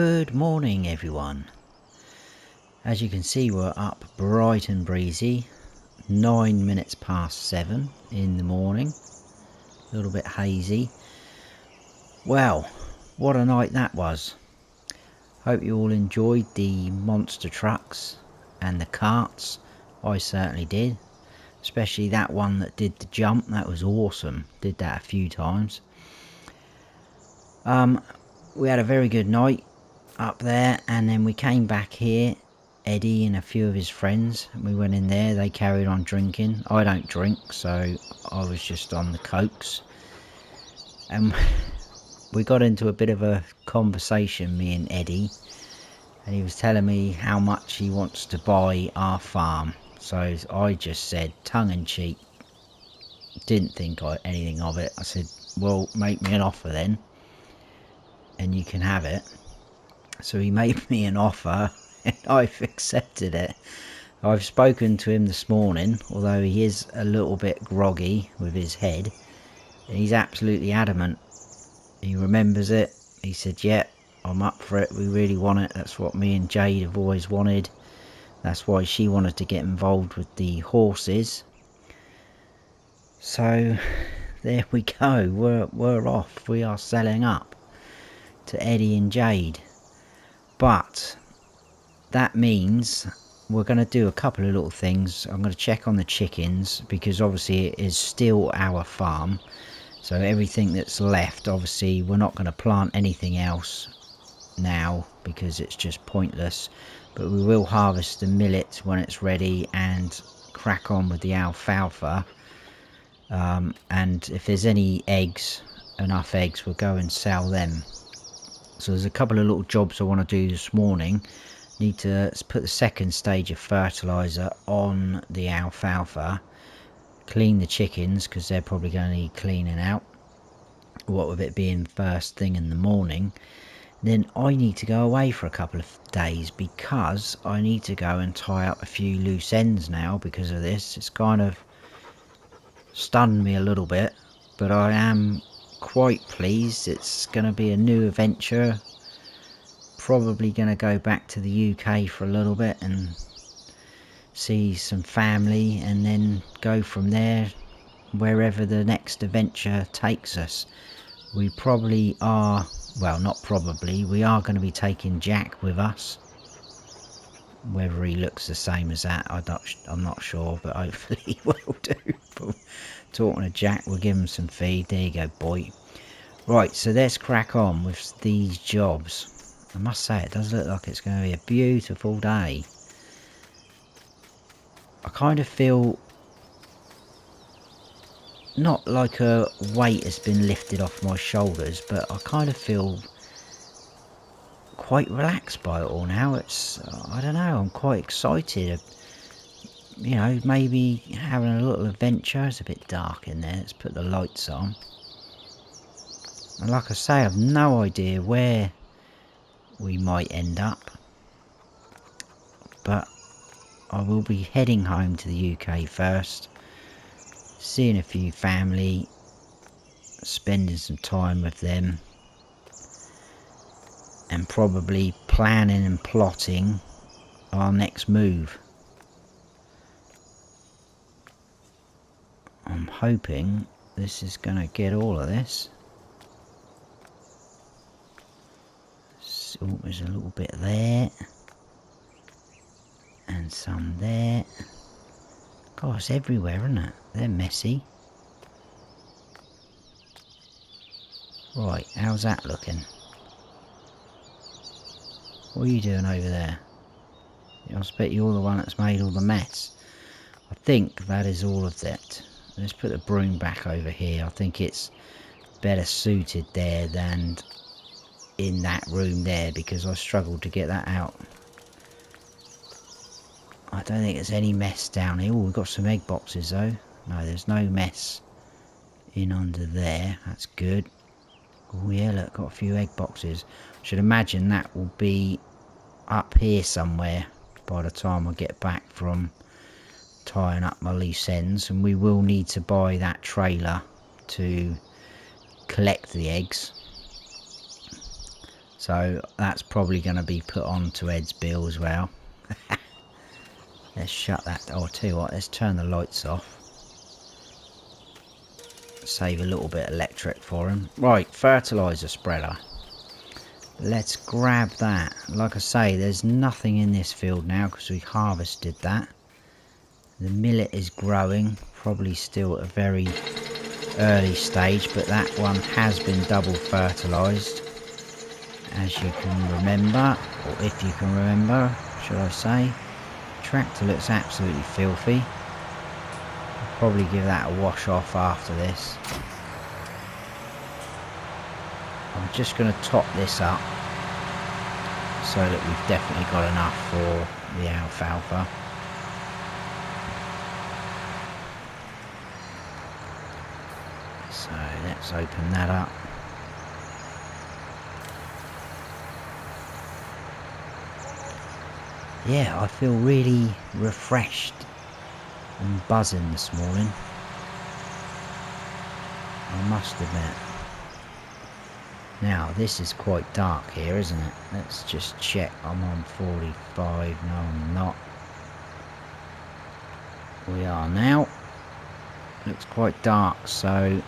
Good morning everyone. As you can see, we're up bright and breezy, 9 minutes past 7 in the morning, a little bit hazy. Well, what a night that was. Hope you all enjoyed the monster trucks and the carts. I certainly did, especially that one that did the jump. That was awesome. Did that a few times. We had a very good night up there, and then we came back here. Eddie and a few of his friends, we went in there. They carried on drinking. I don't drink, so I was just on the cokes, and we got into a bit of a conversation, me and Eddie, and he was telling me how much he wants to buy our farm. So I just said, tongue-in-cheek, didn't think anything of it, I said, well, make me an offer then and you can have it. So he made me an offer and I've accepted it. I've spoken to him this morning, although he is a little bit groggy with his head, and he's absolutely adamant. He remembers it. He said, yeah, I'm up for it, we really want it. That's what me and Jade have always wanted. That's why she wanted to get involved with the horses. So there we go, we're off. We are selling up to Eddie and Jade. But that means we're going to do a couple of little things. I'm going to check on the chickens, because obviously it is still our farm. So everything that's left, obviously we're not going to plant anything else now because it's just pointless. But we will harvest the millet when it's ready and crack on with the alfalfa. And if there's any eggs, enough eggs, we'll go and sell them. So there's a couple of little jobs I want to do this morning. Need to put the second stage of fertilizer on the alfalfa. Clean the chickens, because they're probably going to need cleaning out, what with it being first thing in the morning. Then I need to go away for a couple of days, because I need to go and tie up a few loose ends now because of this. It's kind of stunned me a little bit, but I am quite pleased. It's going to be a new adventure. Probably going to go back to the UK for a little bit and see some family, and then go from there wherever the next adventure takes us. We probably are, well, not probably, we are going to be taking Jack with us. Whether he looks the same as that, I'm not sure, but hopefully he will do. But talking to Jack, we'll give him some feed. There you go, boy. Right, so let's crack on with these jobs. I must say, it does look like it's going to be a beautiful day. I kind of feel not like a weight has been lifted off my shoulders, but I kind of feel quite relaxed by it all now. It's, I don't know, I'm quite excited. You know, maybe having a little adventure. It's a bit dark in there. Let's put the lights on. And like I say, I've no idea where we might end up, but I will be heading home to the UK first, seeing a few family, spending some time with them, and probably planning and plotting our next move. I'm hoping this is going to get all of this. So there's a little bit there, and some there. God, it's everywhere, isn't it? They're messy. Right, how's that looking? What are you doing over there? I expect you're the one that's made all the mess. I think that is all of that. Let's put the broom back over here. I think it's better suited there than in that room there, because I struggled to get that out. I don't think there's any mess down here. Oh, we've got some egg boxes though. No, there's no mess in under there. That's good. Oh yeah, look, got a few egg boxes. Should imagine that will be up here somewhere by the time I get back from tying up my loose ends, and we will need to buy that trailer to collect the eggs. So that's probably going to be put onto Ed's bill as well. Let's shut that. Oh, I'll tell you what, let's turn the lights off. Save a little bit of electric for him. Right, fertilizer spreader. Let's grab that. Like I say, there's nothing in this field now because we harvested that. The millet is growing, probably still at a very early stage, but that one has been double fertilized, as you can remember, or if you can remember, should I say. Tractor looks absolutely filthy. I'll probably give that a wash off after this. I'm just going to top this up so that we've definitely got enough for the alfalfa. So let's open that up. Yeah, I feel really refreshed and buzzing this morning, I must admit. Now, this is quite dark here, isn't it? Let's just check. I'm on 45. No, I'm not. We are now. Looks quite dark, so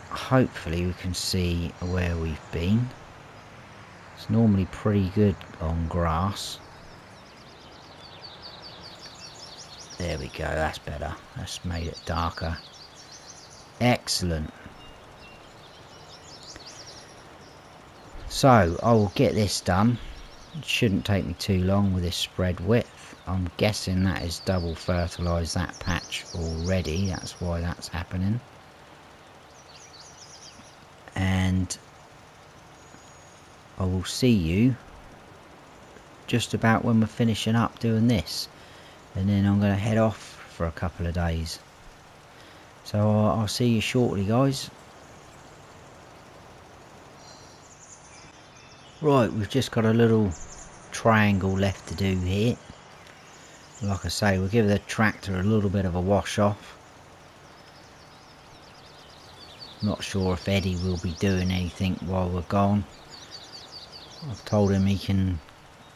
hopefully we can see where we've been. It's normally pretty good on grass. There we go, that's better. That's made it darker. Excellent. So, I will get this done. It shouldn't take me too long with this spread width. I'm guessing that is double fertilised that patch already. That's why that's happening. And I will see you just about when we're finishing up doing this. And then I'm going to head off for a couple of days. So I'll see you shortly, guys. Right, we've just got a little triangle left to do here. Like I say, we'll give the tractor a little bit of a wash off. Not sure if Eddie will be doing anything while we're gone. I've told him he can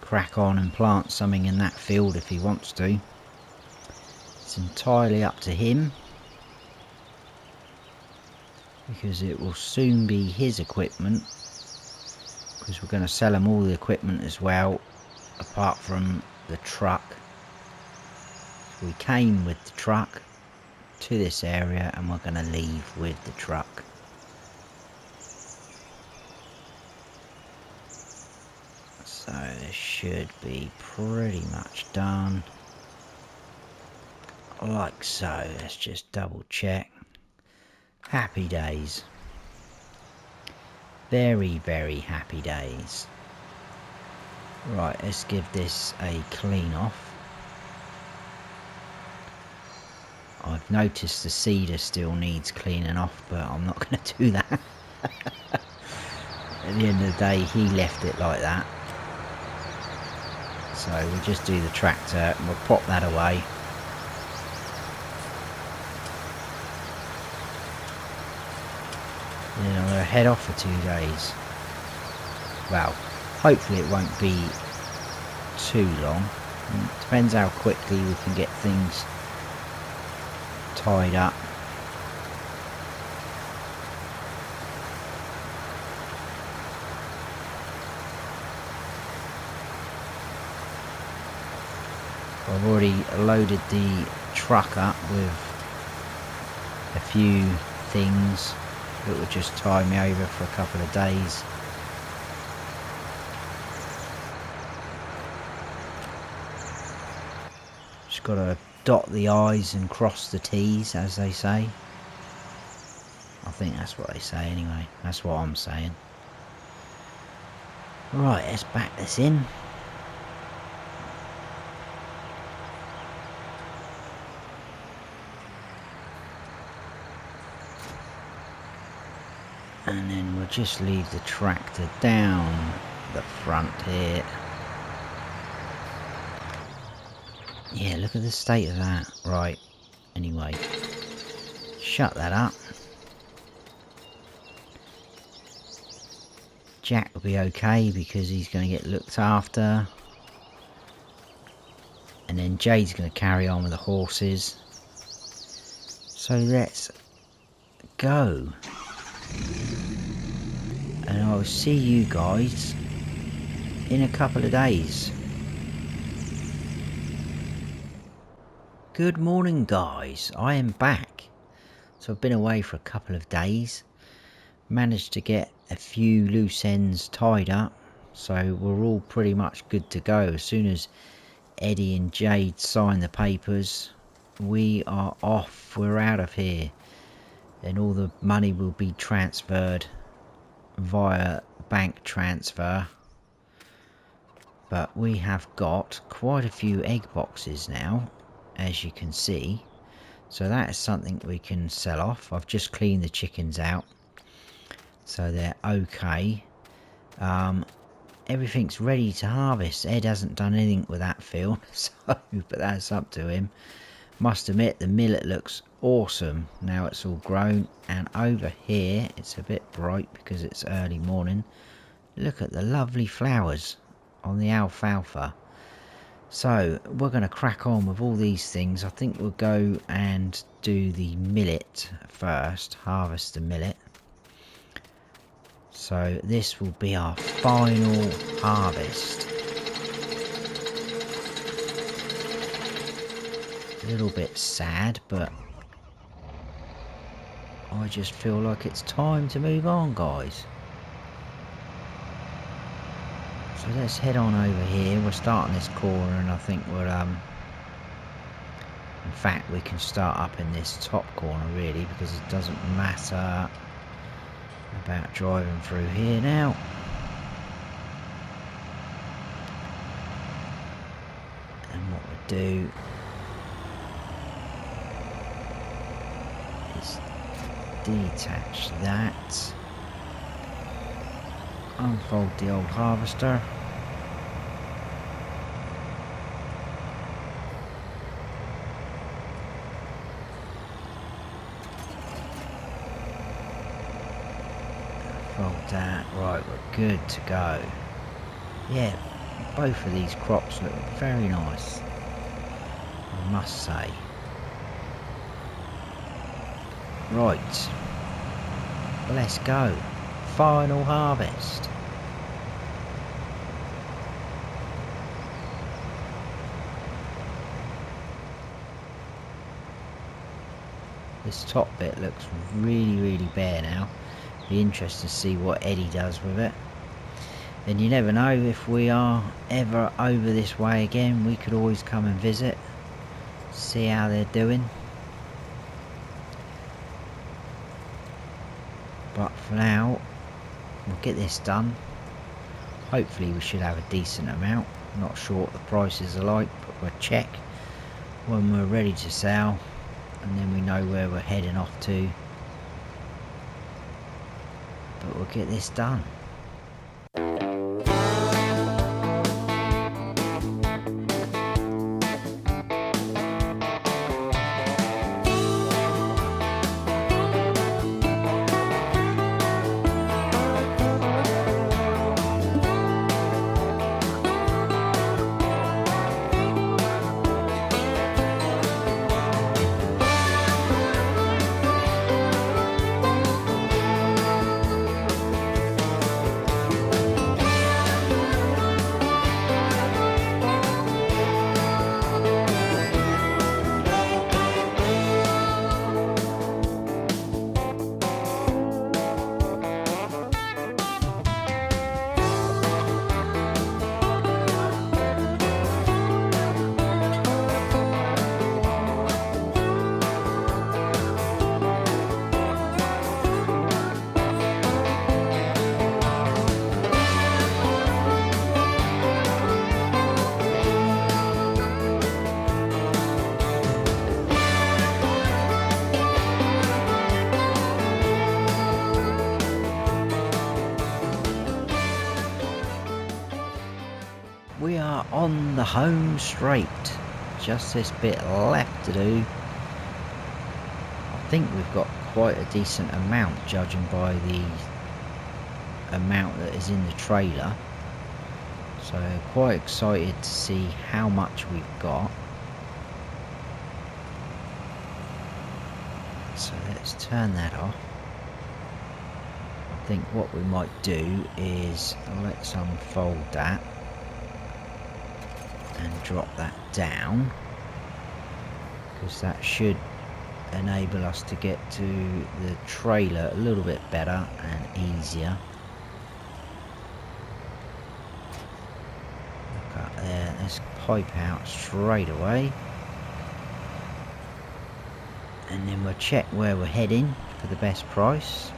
crack on and plant something in that field if he wants to. It's entirely up to him, because it will soon be his equipment, because we're going to sell him all the equipment as well, apart from the truck. We came with the truck to this area and we're going to leave with the truck. So this should be pretty much done, like so. Let's just double check. Happy days. Very, very happy days. Right, let's give this a clean off. I've noticed the seeder still needs cleaning off, but I'm not going to do that. At the end of the day, he left it like that. So we'll just do the tractor and we'll pop that away. Then I'm going to head off for 2 days. Well, hopefully it won't be too long. It depends how quickly we can get things tied up. I've already loaded the truck up with a few things that would just tie me over for a couple of days. Just got to dot the I's and cross the T's, as they say. I think that's what they say anyway. That's what I'm saying. Right, let's back this in. And then we'll just leave the tractor down the front here. Yeah, look at the state of that. Right, anyway, shut that up. Jack will be okay because he's going to get looked after. And then Jade's going to carry on with the horses. So let's go. And I will see you guys in a couple of days. Good morning, guys. I am back. So I've been away for a couple of days. Managed to get a few loose ends tied up. So we're all pretty much good to go. As soon as Eddie and Jade sign the papers, we are off. We're out of here. And all the money will be transferred via bank transfer. But we have got quite a few egg boxes now, as you can see. So that is something we can sell off. I've just cleaned the chickens out, so they're okay. Everything's ready to harvest. Ed hasn't done anything with that field, so but that's up to him. Must admit, the millet looks awesome now it's all grown. And over here it's a bit bright because it's early morning. Look at the lovely flowers on the alfalfa. So we're going to crack on with all these things. I think we'll go and do the millet first, harvest the millet. So this will be our final harvest. A little bit sad, but I just feel like it's time to move on, guys. So let's head on over here. We're starting this corner, and I think we're in fact we can start up in this top corner really, because it doesn't matter about driving through here now. And what we do is detach that, unfold the old harvester, fold that. Right, we're good to go. Yeah, both of these crops look very nice, I must say. Right, let's go. Final harvest. This top bit looks really bare now. Be interested to see what Eddie does with it. And you never know, if we are ever over this way again, we could always come and visit, see how they're doing. But for now, we'll get this done. Hopefully we should have a decent amount. Not sure what the prices are like, but we'll check when we're ready to sell, and then we know where we're heading off to. But we'll get this done. We are on the home straight. Just this bit left to do. I think we've got quite a decent amount, judging by the amount that is in the trailer. So quite excited to see how much we've got. So let's turn that off. I think what we might do is let's unfold that and drop that down, because that should enable us to get to the trailer a little bit better and easier. Look up there, let's pipe out straight away, and then we'll check where we're heading for the best price.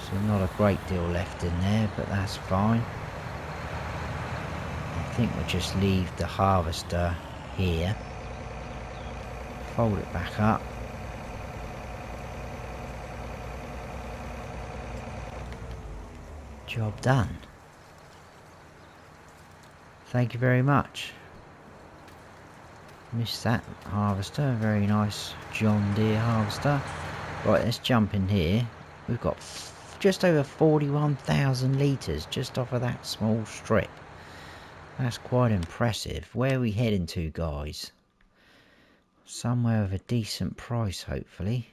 So not a great deal left in there, but that's fine. I think we'll just leave the harvester here, fold it back up, job done. Thank you very much. Missed that harvester, very nice John Deere harvester. Right, let's jump in here. We've got just over 41,000 litres just off of that small strip. That's quite impressive. Where are we heading to, guys? Somewhere with a decent price, hopefully.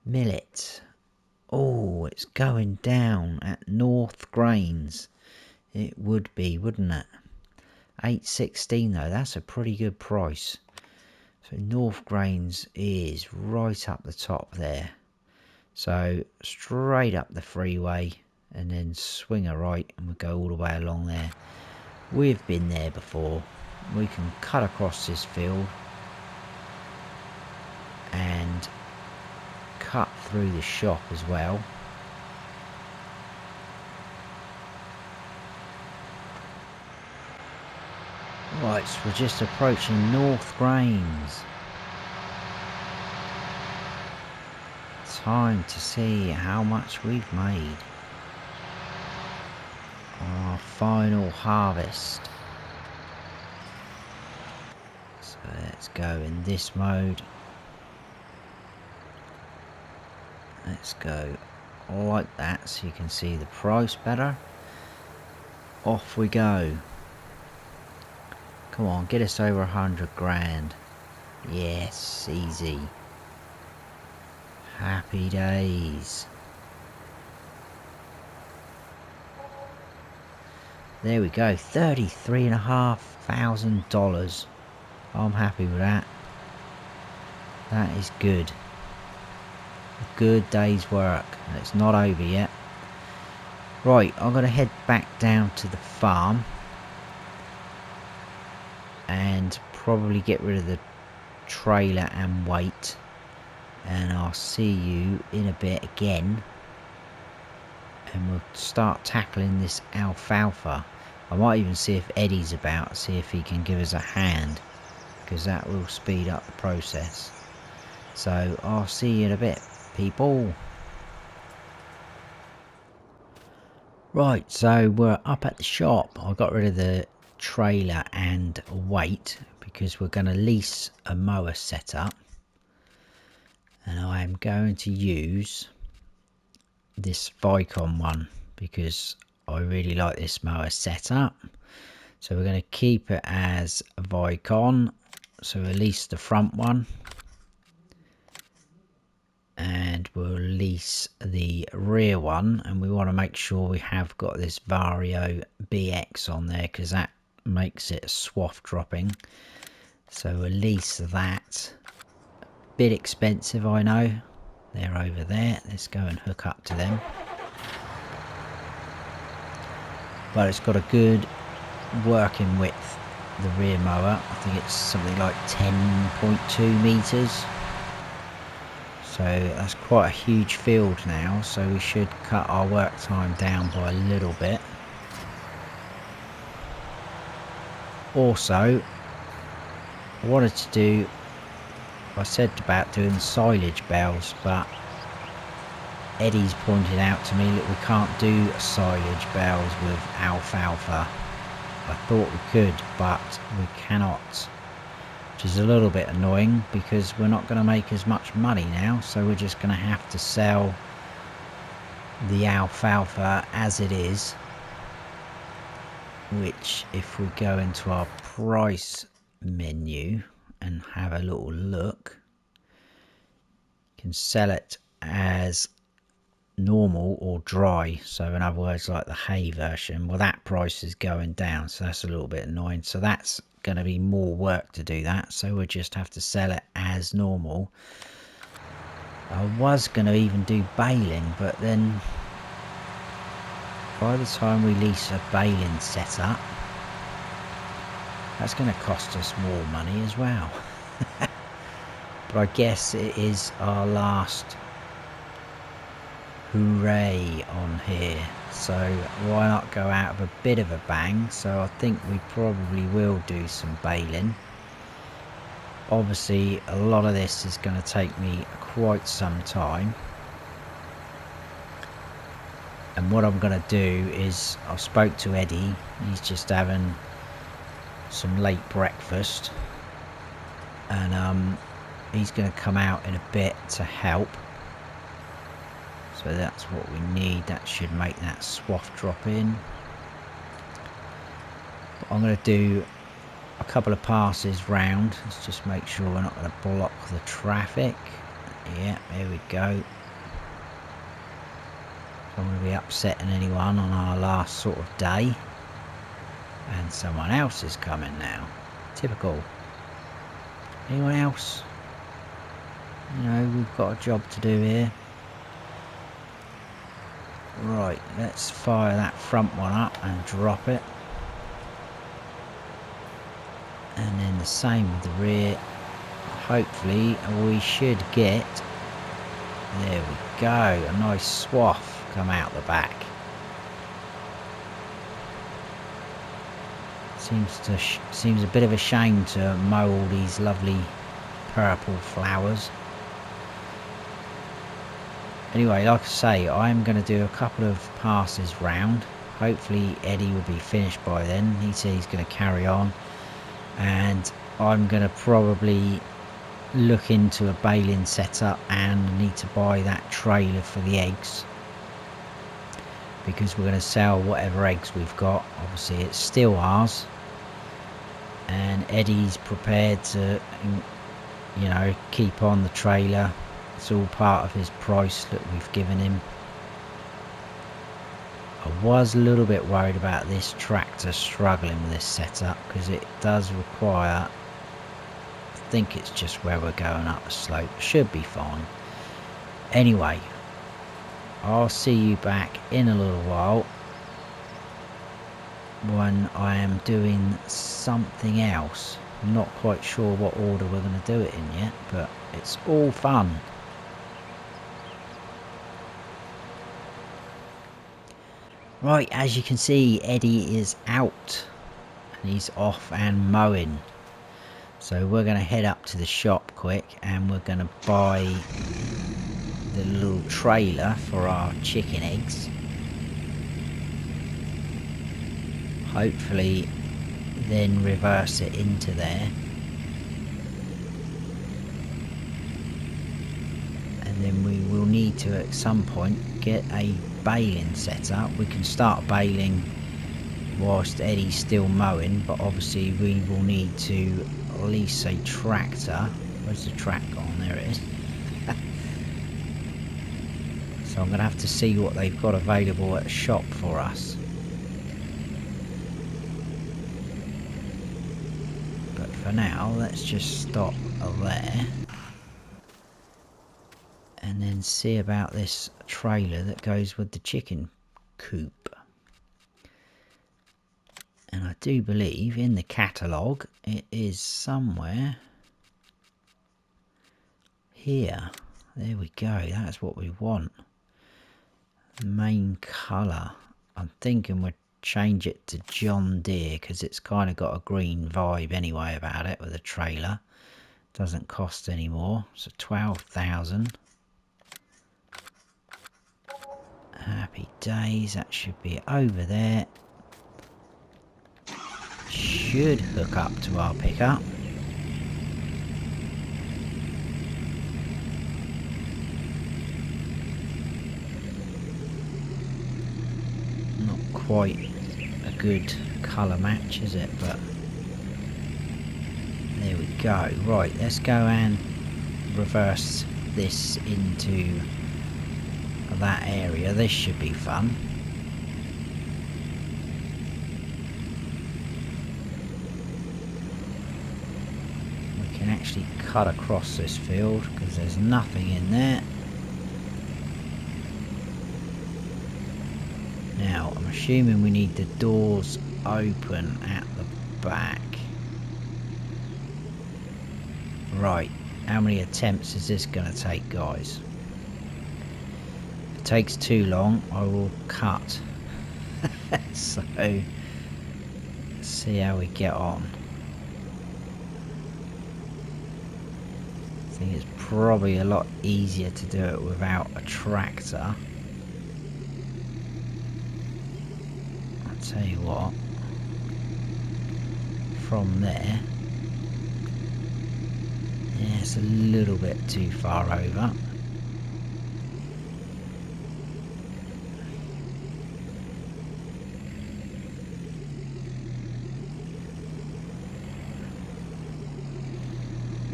Millet. Oh, it's going down at North Grains. It would be, wouldn't it? 8.16 though, that's a pretty good price. So North Grains is right up the top there. So straight up the freeway and then swing a right and we'll go all the way along there. We've been there before. We can cut across this field and cut through the shop as well. Right, so we're just approaching North Grains. Time to see how much we've made. Our final harvest. So let's go in this mode. Let's go like that so you can see the price better. Off we go. Come on, get us over 100 grand. Yes, easy. Happy days. There we go, $33,500. I'm happy with that. That is good. A good day's work. It's not over yet. Right, I'm going to head back down to the farm and probably get rid of the trailer and wait. And I'll see you in a bit again, and we'll start tackling this alfalfa. I might even see if Eddie's about, see if he can give us a hand, because that will speed up the process. So I'll see you in a bit, people. Right, so we're up at the shop. I got rid of the trailer and wait because we're going to lease a mower setup. And I am going to use this Vicon one because I really like this mower setup. So we're going to keep it as a Vicon. So release the front one. And we'll release the rear one. And we want to make sure we have got this Vario BX on there because that makes it swath dropping. So release that. Bit expensive, I know. They're over there. Let's go and hook up to them. But it's got a good working width, the rear mower. I think it's something like 10.2 meters. So that's quite a huge field now. So we should cut our work time down by a little bit. Also, I wanted to do, I said about doing silage bales, but Eddie's pointed out to me that we can't do silage bales with alfalfa. I thought we could, but we cannot. which is a little bit annoying because we're not going to make as much money now, so we're just going to have to sell the alfalfa as it is, which if we go into our price menu and have a little look, can sell it as normal or dry. So in other words, like the hay version, well, that price is going down, so that's a little bit annoying. So that's going to be more work to do that, so we'll just have to sell it as normal. I was going to even do baling, but then by the time we lease a baling setup, that's going to cost us more money as well. But I guess it is our last hooray on here, so why not go out with a bit of a bang? So I think we probably will do some baling. Obviously a lot of this is going to take me quite some time, and what I'm going to do is, I spoke to Eddie, he's just having some late breakfast, and he's going to come out in a bit to help. So that's what we need. That should make that swath drop in. But I'm going to do a couple of passes round. Let's just make sure we're not going to block the traffic. Yeah, there we go. So I'm going to be upsetting anyone on our last sort of day. And someone else is coming now. Typical. Anyone else? You know, we've got a job to do here. Right, let's fire that front one up and drop it. And then the same with the rear. Hopefully we should get, there we go, a nice swath come out the back. Seems a bit of a shame to mow all these lovely purple flowers. Anyway, like I say, I'm going to do a couple of passes round. Hopefully Eddie will be finished by then. He said he's going to carry on. And I'm going to probably look into a baling setup and need to buy that trailer for the eggs. Because we're going to sell whatever eggs we've got. Obviously it's still ours. And Eddie's prepared to, you know, keep on the trailer. It's all part of his price that we've given him. I was a little bit worried about this tractor struggling with this setup because it does require, I think it's just where we're going up a slope, should be fine. Anyway, I'll see you back in a little while when I am doing something else. I'm not quite sure what order we're going to do it in yet, but it's all fun. Right, as you can see, Eddie is out and he's off and mowing. So we're going to head up to the shop quick and we're going to buy the little trailer for our chicken eggs. Hopefully then reverse it into there. And then we will need to at some point get a baling set up. We can start baling whilst Eddie's still mowing, but obviously we will need to lease a tractor. Where's the track gone? There it is. So I'm going to have to see what they've got available at the shop for us. But for now, let's just stop there and then see about this trailer that goes with the chicken coop. And I do believe in the catalogue it is somewhere here. There we go, that's what we want. Main colour, I'm thinking we'll change it to John Deere because it's kind of got a green vibe anyway about it with a trailer. Doesn't cost any more, so 12,000. Happy days, that should be over there. Should hook up to our pickup. quite a good colour match, is it? But there we go. Right, let's go and reverse this into that area. This should be fun. We can actually cut across this field because there's nothing in there. Now, I'm assuming we need the doors open at the back. Right, how many attempts is this going to take, guys? If it takes too long, I will cut. So, let's see how we get on. I think it's probably a lot easier to do it without a tractor. Tell you what, from there, yeah, it's a little bit too far over.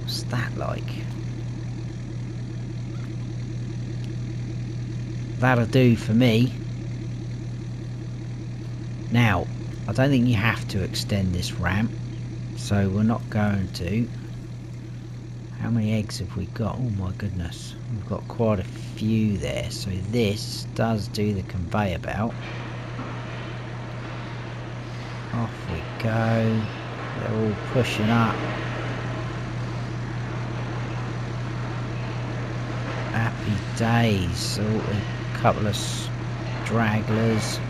What's that like? That'll do for me. Now, I don't think you have to extend this ramp, so we're not going to. How many eggs have we got? Oh my goodness, we've got quite a few there, so this does do the conveyor belt. Off we go. They're all pushing up. Happy days. So a couple of stragglers.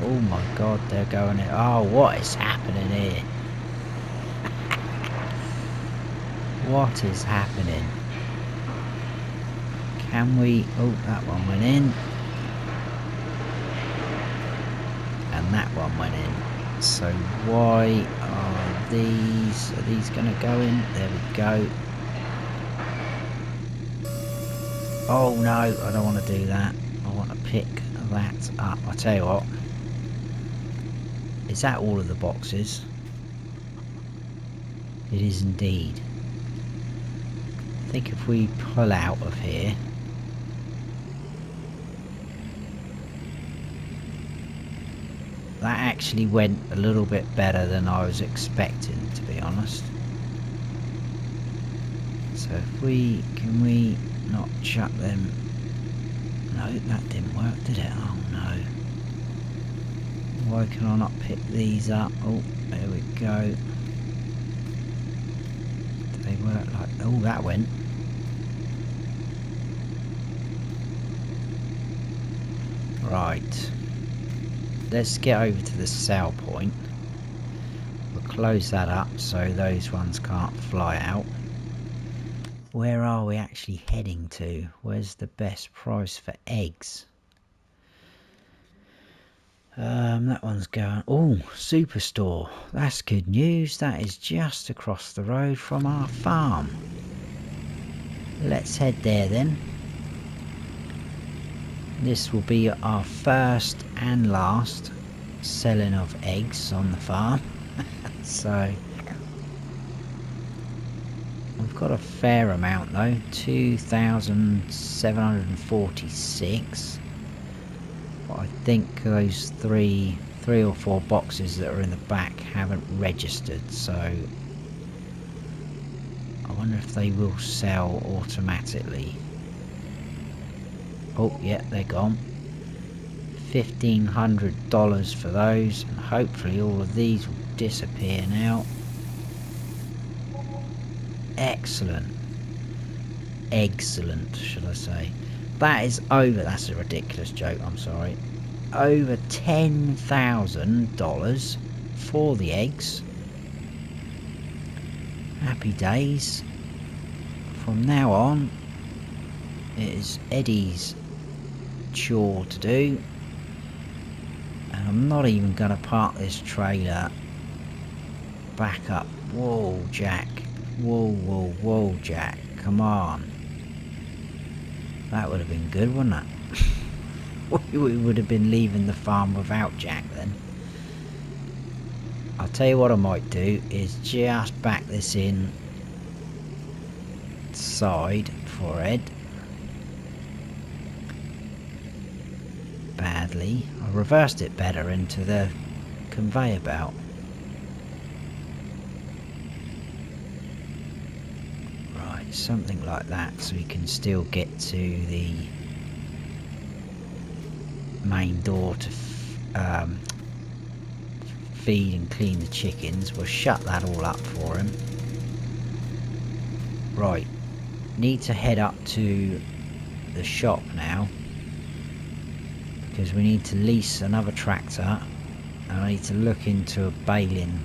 Oh my god, they're going in. Oh, what is happening here? What is happening? Can we... Oh, that one went in. And that one went in. So why are these... Are these going to go in? There we go. Oh no, I don't want to do that. I want to pick that up. I tell you what. Is that all of the boxes? It is indeed. I think if we pull out of here, that actually went a little bit better than I was expecting, to be honest. So if we, can we not chuck them? No, that didn't work, did it? Oh no. Why can I not pick these up? Oh, there we go. Do they work like... Oh, that went. Right. Let's get over to the sell point. We'll close that up so those ones can't fly out. Where are we actually heading to? Where's the best price for eggs? That one's going... Oh, Superstore. That's good news. That is just across the road from our farm. Let's head there then. This will be our first and last selling of eggs on the farm. So... We've got a fair amount though. 2,746. But I think those three or four boxes that are in the back haven't registered, so I wonder if they will sell automatically. Oh yeah, they're gone. $1,500 for those, and hopefully all of these will disappear now. Excellent. Excellent, should I say. That is over, that's a ridiculous joke, I'm sorry. Over $10,000 for the eggs. Happy days. From now on, it is Eddie's chore to do. And I'm not even going to park this trailer back up. Whoa, Jack. Whoa, whoa, whoa, Jack. Come on. That would have been good, wouldn't it? we would have been leaving the farm without Jack then. I'll tell you what I might do is just back this in side forehead badly. I reversed it better into the conveyor belt. Right, something like that, so we can still get to the main door to feed and clean the chickens. We'll shut that all up for him. Right, need to head up to the shop now, because we need to lease another tractor, and I need to look into a baling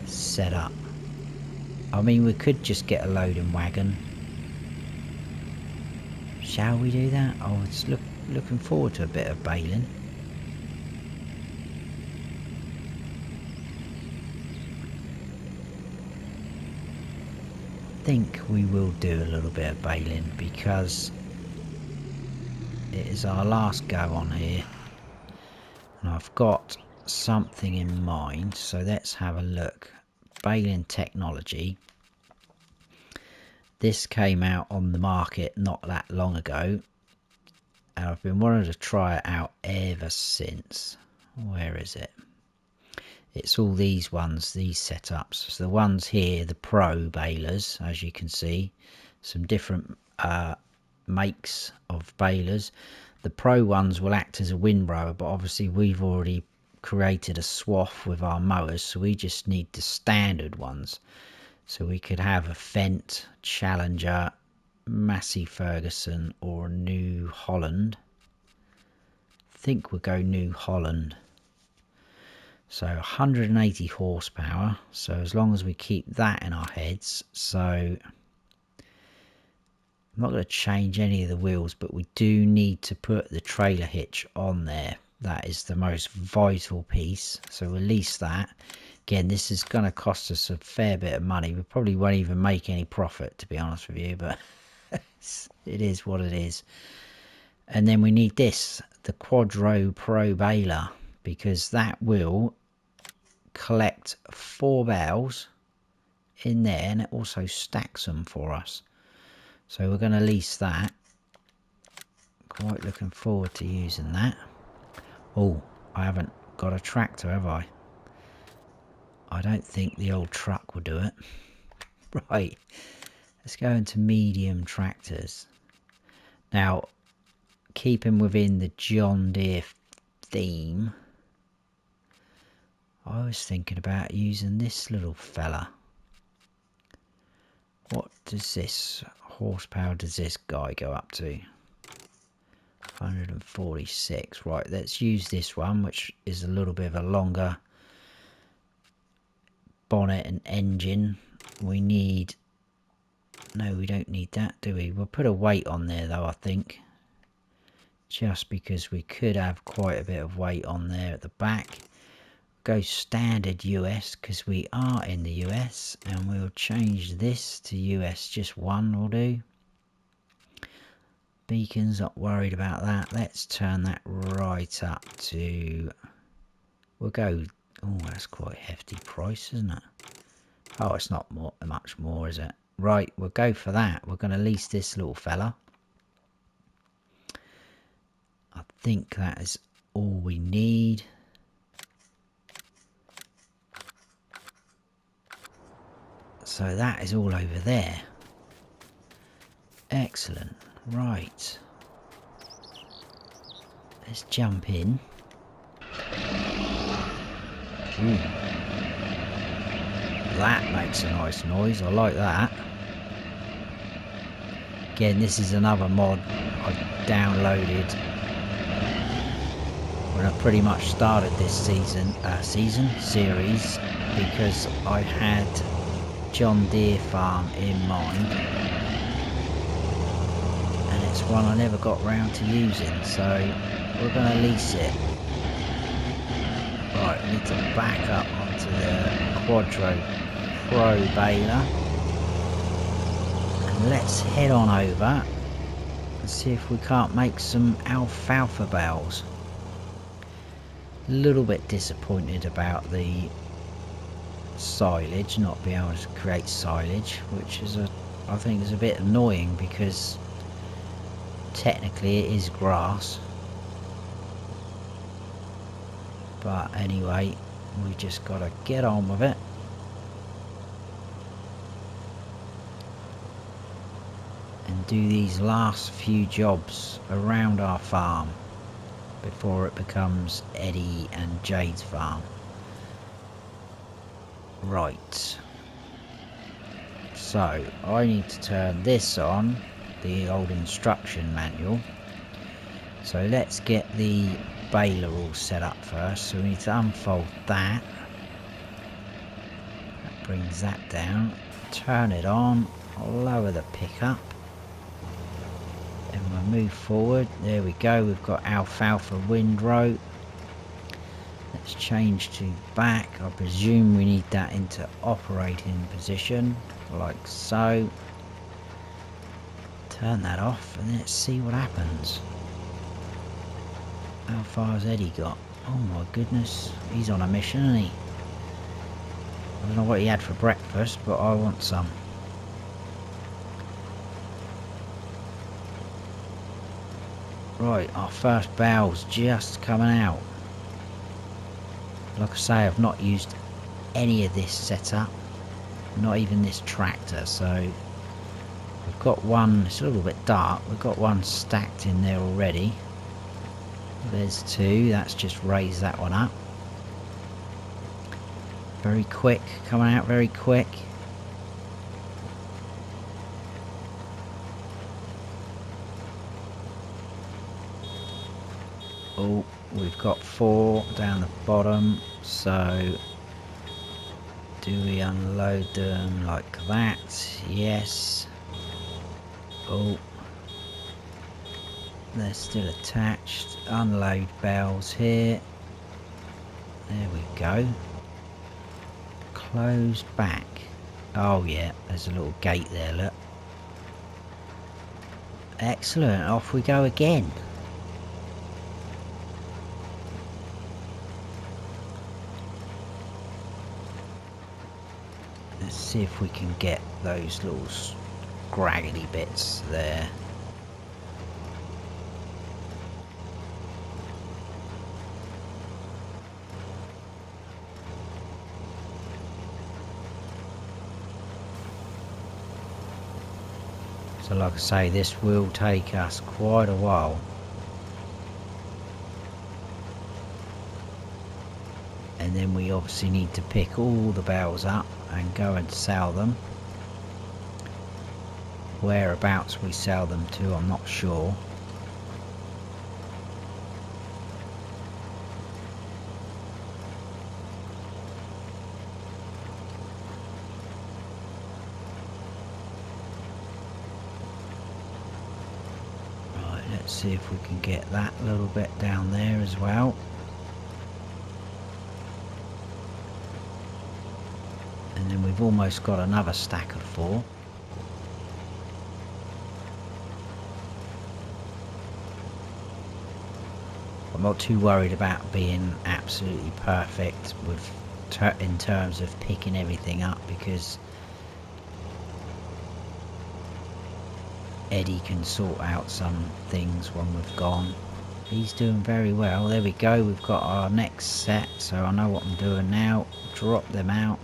setup. I mean, we could just get a loading wagon. Shall we do that? I was looking forward to a bit of baling. I think we will do a little bit of baling, because it is our last go on here, and I've got something in mind, so let's have a look. Baling technology. This came out on the market not that long ago, and I've been wanting to try it out ever since. Where is it? It's all these ones, these setups. So the ones here, the Pro balers, as you can see, some different makes of balers. The Pro ones will act as a windrower, but obviously we've already created a swath with our mowers, so we just need the standard ones. So we could have a Fendt, Challenger, Massey Ferguson, or New Holland. I think we'll go New Holland. So 180 horsepower, so as long as we keep that in our heads. So I'm not going to change any of the wheels, but we do need to put the trailer hitch on there. That is the most vital piece, so release that. Again, this is going to cost us a fair bit of money. We probably won't even make any profit, to be honest with you, but it is what it is. And then we need this, the Quadro Pro Baler, because that will collect 4 bales in there, and it also stacks them for us. So we're going to lease that. Quite looking forward to using that. Oh, I haven't got a tractor, have I? I don't think the old truck will do it. Right, let's go into medium tractors. Now, keeping within the John Deere theme, I was thinking about using this little fella. What does this horsepower does this guy go up to? 146. Right, let's use this one, which is a little bit of a longer bonnet and engine. We need, no, we don't need that, do we? We'll put a weight on there though, I think, just because we could have quite a bit of weight on there at the back. Go standard US because we are in the US, and we'll change this to US, just one will do. Beacon's not worried about that. Let's turn that right up to, we'll go, oh, that's quite a hefty price, isn't it? Oh, it's not much more, is it? Right, we'll go for that. We're going to lease this little fella. I think that is all we need. So that is all over there. Excellent. Right. Let's jump in. Ooh. That makes a nice noise. I like that. Again, this is another mod I downloaded when I pretty much started this series, because I had John Deere farm in mind, and it's one I never got round to using, so we're going to lease it. Right, we need to back up onto the Quadro Pro Baler, and let's head on over and see if we can't make some alfalfa bales. A little bit disappointed about the silage, not being able to create silage, which is I think is a bit annoying because technically it is grass. But anyway, we just gotta get on with it. And do these last few jobs around our farm before it becomes Eddie and Jade's farm. Right. So, I need to turn this on, the old instruction manual. So let's get the baler all set up first. So we need to unfold that. That brings that down. Turn it on. Lower the pickup. And we'll move forward. There we go. We've got alfalfa windrow. Let's change to back. I presume we need that into operating position, like so. Turn that off and let's see what happens. How far has Eddie got? Oh my goodness, he's on a mission, isn't he? I don't know what he had for breakfast, but I want some. Right, our first bale's just coming out. Like I say, I've not used any of this setup, not even this tractor, so we've got one. It's a little bit dark. We've got one stacked in there already. There's two. That's just raised that one up. Very quick, coming out very quick. Oh, we've got 4 down the bottom, so do we unload them like that? Yes. Oh, they're still attached. Unload bales here. There we go. Close back. Oh yeah, there's a little gate there, look. Excellent, off we go again. Let's see if we can get those little scraggly bits there. So like I say, this will take us quite a while. And then we obviously need to pick all the bales up and go and sell them. Whereabouts we sell them to, I'm not sure. Right, let's see if we can get that little bit down there as well. And then we've almost got another stack of 4. I'm not too worried about being absolutely perfect with in terms of picking everything up, because Eddie can sort out some things when we've gone. He's doing very well. There we go, we've got our next set, so I know what I'm doing now. Drop them out.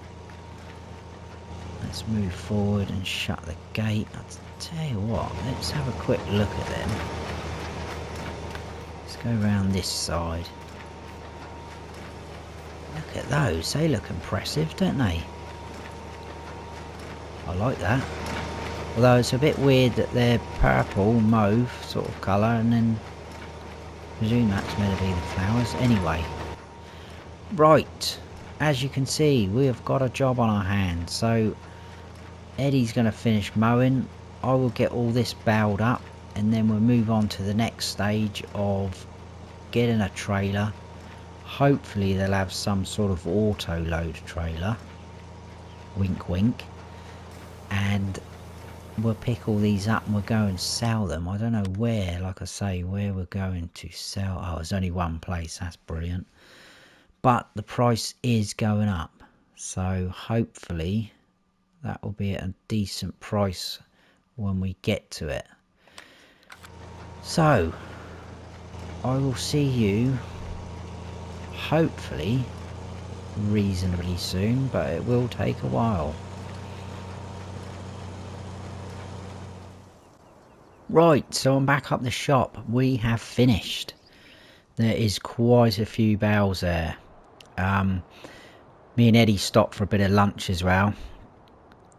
Let's move forward and shut the gate. I'll tell you what, let's have a quick look at them. Let's go around this side. Look at those, they look impressive, don't they? I like that. Although it's a bit weird that they're purple, mauve sort of colour, and then I presume that's meant to be the flowers. Anyway, right, as you can see, we have got a job on our hands. So Eddie's going to finish mowing. I will get all this baled up, and then we'll move on to the next stage of getting a trailer. Hopefully they'll have some sort of auto load trailer, wink wink, and we'll pick all these up and we'll go and sell them. I don't know where, like I say, where we're going to sell. Oh, there's only one place. That's brilliant. But the price is going up, so hopefully that will be at a decent price when we get to it. So I will see you hopefully reasonably soon, but it will take a while. Right, so I'm back up the shop. We have finished. There is quite a few bales there. Me and Eddie stopped for a bit of lunch as well.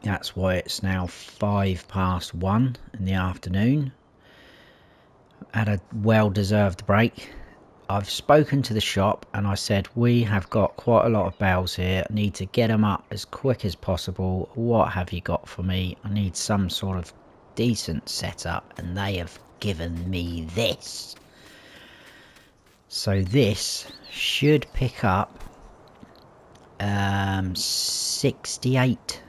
That's why it's now 1:05 in the afternoon. Had a well-deserved break. I've spoken to the shop and I said we have got quite a lot of bales here. I need to get them up as quick as possible. What have you got for me? I need some sort of decent setup, and they have given me this. So this should pick up 68,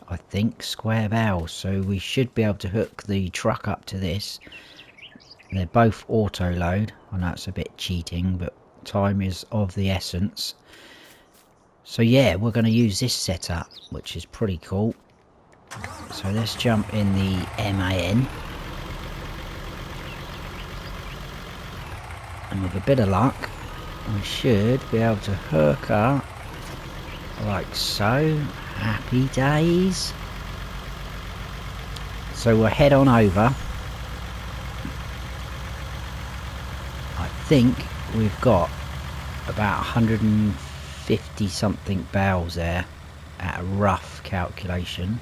I think, square bales. So we should be able to hook the truck up to this. They're both auto load. I know it's a bit cheating, but time is of the essence. So yeah, we're going to use this setup, which is pretty cool. So let's jump in the MAN. And with a bit of luck, we should be able to hook up like so. Happy days. So we'll head on over. I think we've got about 150 something bales there at a rough calculation.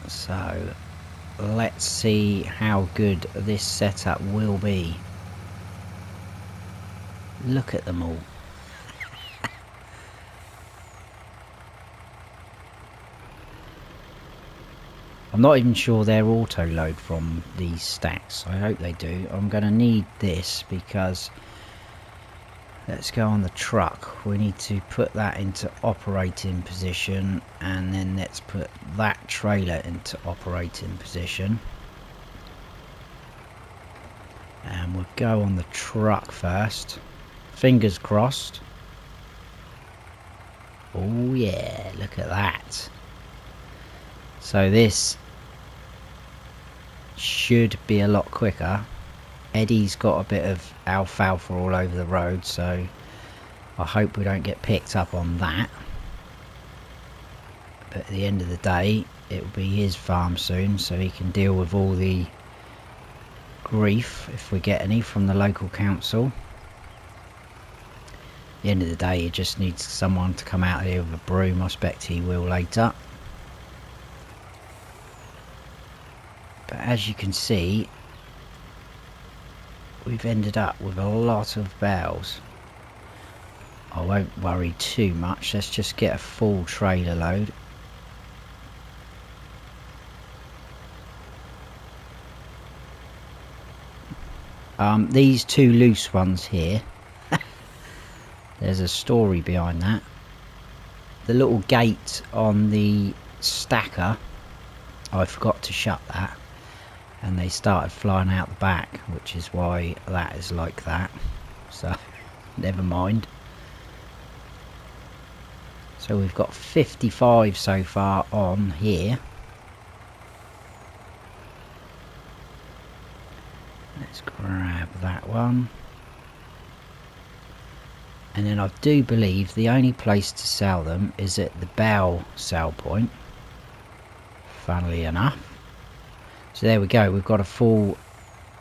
So let's see how good this setup will be. Look at them all. I'm not even sure they're auto load from these stacks. I hope they do. I'm going to need this because let's go on the truck. We need to put that into operating position, and then let's put that trailer into operating position. And we'll go on the truck first. Fingers crossed. Oh yeah, look at that. So this should be a lot quicker. Eddie's got a bit of alfalfa all over the road, so I hope we don't get picked up on that. But at the end of the day, it will be his farm soon, so he can deal with all the grief, if we get any, from the local council. At the end of the day, he just needs someone to come out here with a broom. I expect he will later. But as you can see, we've ended up with a lot of bales. I won't worry too much. Let's just get a full trailer load. These two loose ones here, there's a story behind that. The little gate on the stacker, I forgot to shut that, and they started flying out the back, which is why that is like that. So never mind. So we've got 55 so far on here. Let's grab that one. And then I do believe the only place to sell them is at the bale sell point, funnily enough. So there we go, we've got a full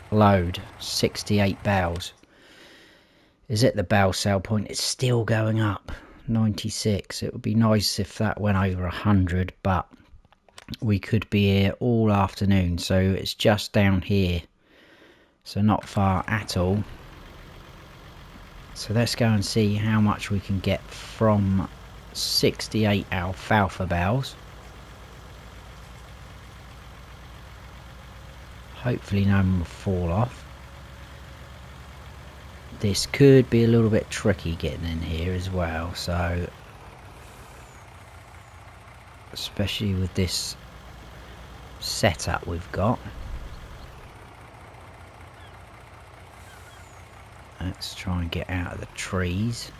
load, 68 bales. Is at the bale sell point. It's still going up, 96. It would be nice if that went over 100, but we could be here all afternoon. So it's just down here, so not far at all. So let's go and see how much we can get from 68 alfalfa bales. Hopefully none will fall off. this could be a little bit tricky getting in here as well, so especially with this setup we've got. Let's try and get out of the trees.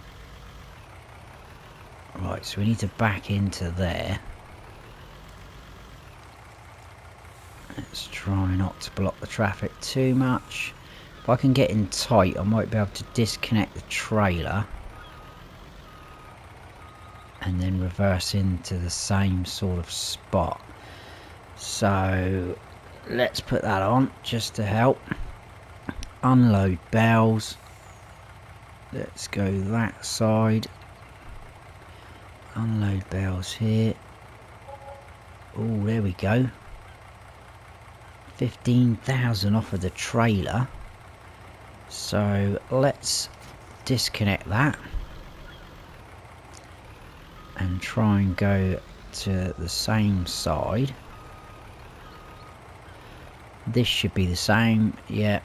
Right, so we need to back into there. Let's try not to block the traffic too much. If I can get in tight, I might be able to disconnect the trailer and then reverse into the same sort of spot. So let's put that on just to help. Unload Bales. Let's go that side. Unload Bales here. Oh, there we go. 15,000 off of the trailer. So let's disconnect that and try and go to the same side. This should be the same. Yeah.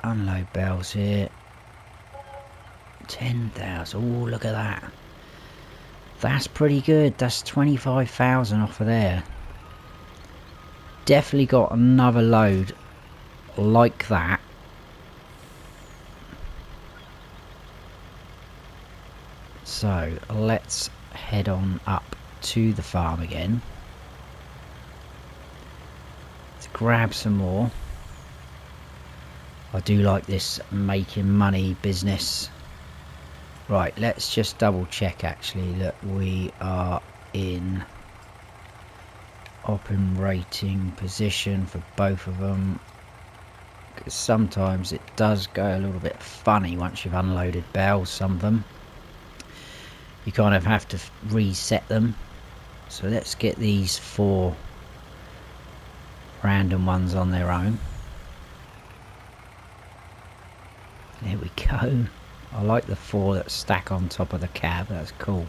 Unload Bales here. 10,000. Oh, look at that. That's pretty good. That's 25,000 off of there. Definitely got another load like that. So let's head on up to the farm again to grab some more. I do like this making money business. Right, let's just double check actually. Look, we are in operating position for both of them, because sometimes it does go a little bit funny once you've unloaded Bales. Some of them you kind of have to reset them. So let's get these 4 random ones on their own. There we go. I like the 4 that stack on top of the cab. That's cool.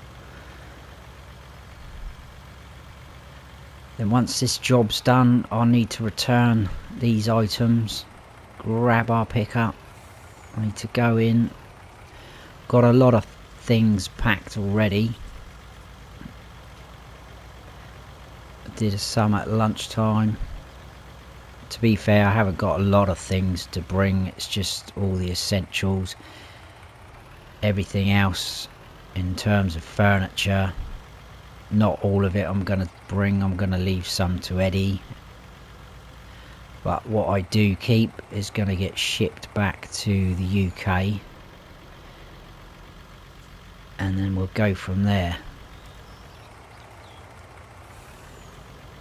Then once this job's done, I'll need to return these items, grab our pickup. I need to go in. Got a lot of things packed already. I did some at lunchtime. To be fair, I haven't got a lot of things to bring. It's just all the essentials. Everything else in terms of furniture, not all of it I'm going to bring. I'm going to leave some to Eddie. But what I do keep is going to get shipped back to the UK. And then we'll go from there.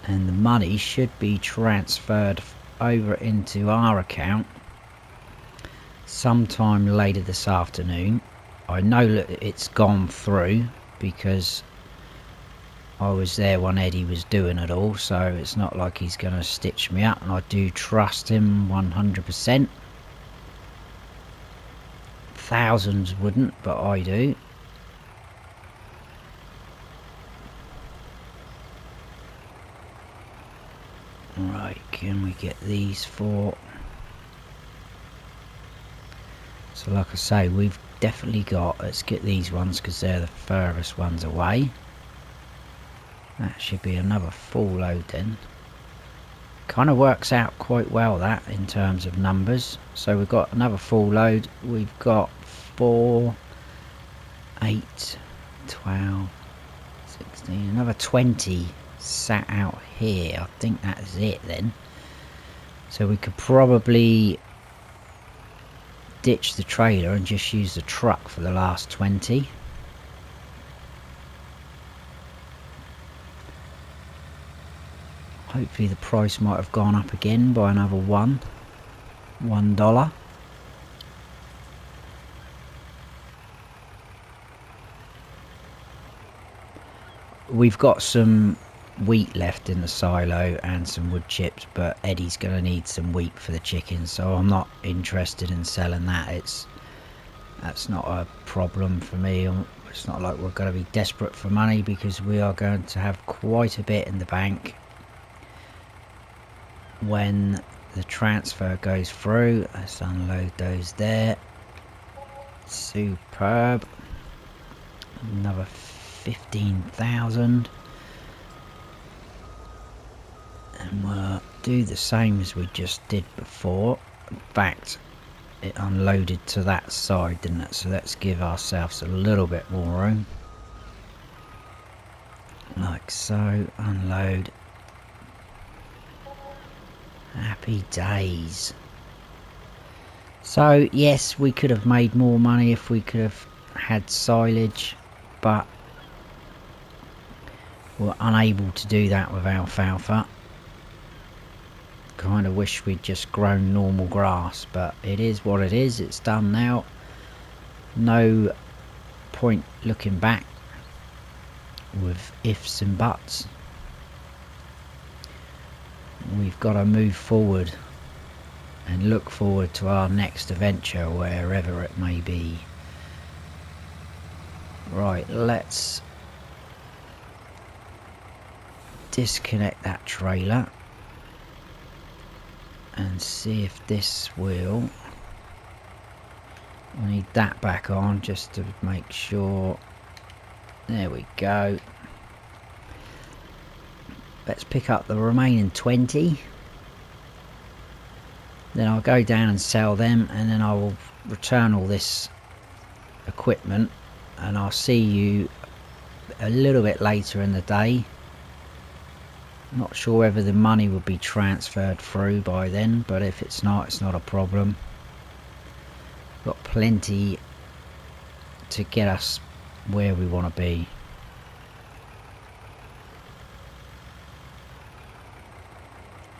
And the money should be transferred over into our account sometime later this afternoon. I know that it's gone through because I was there when Eddie was doing it all, so it's not like he's going to stitch me up, and I do trust him 100%. Thousands wouldn't, but I do. Right, can we get these 4? So like I say, we've definitely got, let's get these ones because they're the furthest ones away. That should be another full load then. Kind of works out quite well that in terms of numbers. So we've got another full load. We've got 4, 8, 12, 16, another 20 sat out here. I think that is it then. So we could probably ditch the trailer and just use the truck for the last 20. Hopefully the price might have gone up again by another $1. We've got some wheat left in the silo and some wood chips, but Eddie's going to need some wheat for the chickens, so I'm not interested in selling that. That's not a problem for me. It's not like we're going to be desperate for money, because we are going to have quite a bit in the bank when the transfer goes through. Let's unload those there. Superb. Another 15,000. And we'll do the same as we just did before. In fact, it unloaded to that side, didn't it? So let's give ourselves a little bit more room. Like so. Unload. Happy days. So yes, we could have made more money if we could have had silage, but we're unable to do that with alfalfa. Kind of wish we'd just grown normal grass, but it is what it is. It's done now. No point looking back with ifs and buts. We've got to move forward and look forward to our next adventure, wherever it may be. Right, let's disconnect that trailer and see if this will. We need that back on just to make sure. There we go. Let's pick up the remaining 20. Then I'll go down and sell them, and then I will return all this equipment, and I'll see you a little bit later in the day. Not sure whether the money will be transferred through by then, but if it's not a problem. Got plenty to get us where we want to be.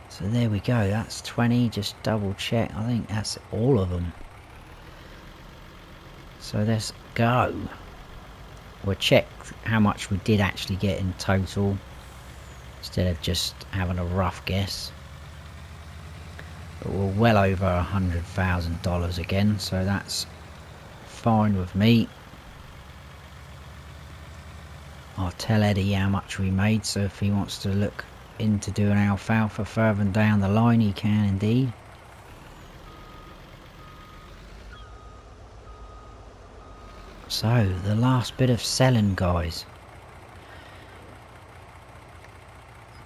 So there we go, that's 20, just double check, I think that's all of them. So let's go. We'll check how much we did actually get in total, instead of just having a rough guess. But we're well over $100,000 again, so that's fine with me. I'll tell Eddie how much we made, so if he wants to look into doing alfalfa further down the line, he can indeed. So the last bit of selling, guys.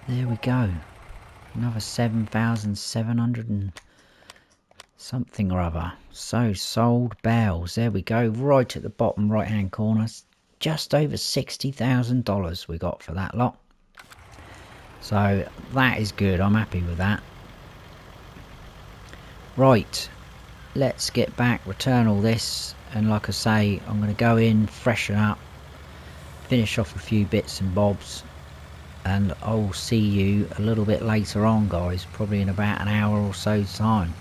There we go. Another 7,700 and something or other. So sold bales. There we go. Right at the bottom right hand corner. Just over $60,000 we got for that lot. So that is good. I'm happy with that. Right. Let's get back. Return all this. And like I say, I'm going to go in, freshen up. Finish off a few bits and bobs. And I'll see you a little bit later on, guys, probably in about an hour or so's time.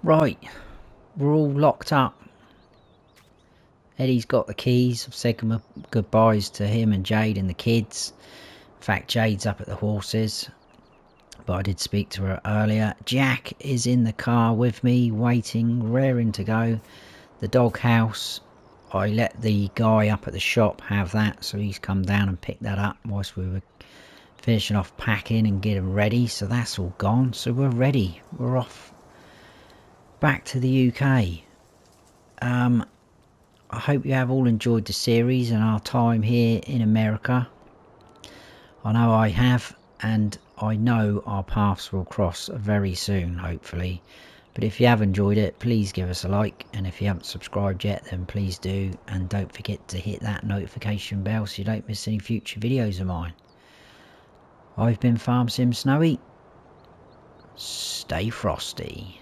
Right, we're all locked up. Eddie's got the keys. I've said goodbyes to him and Jade and the kids. In fact, Jade's up at the horses, but I did speak to her earlier. Jack is in the car with me, waiting, raring to go. The dog house, I let the guy up at the shop have that, so he's come down and picked that up whilst we were finishing off packing and getting ready. So that's all gone, so we're ready. We're off back to the UK. I hope you have all enjoyed the series and our time here in America. I know I have, and I know our paths will cross very soon, hopefully. But if you have enjoyed it, please give us a like, and if you haven't subscribed yet, then please do, and don't forget to hit that notification bell so you don't miss any future videos of mine. I've been Farm Sim Snowy. Stay frosty.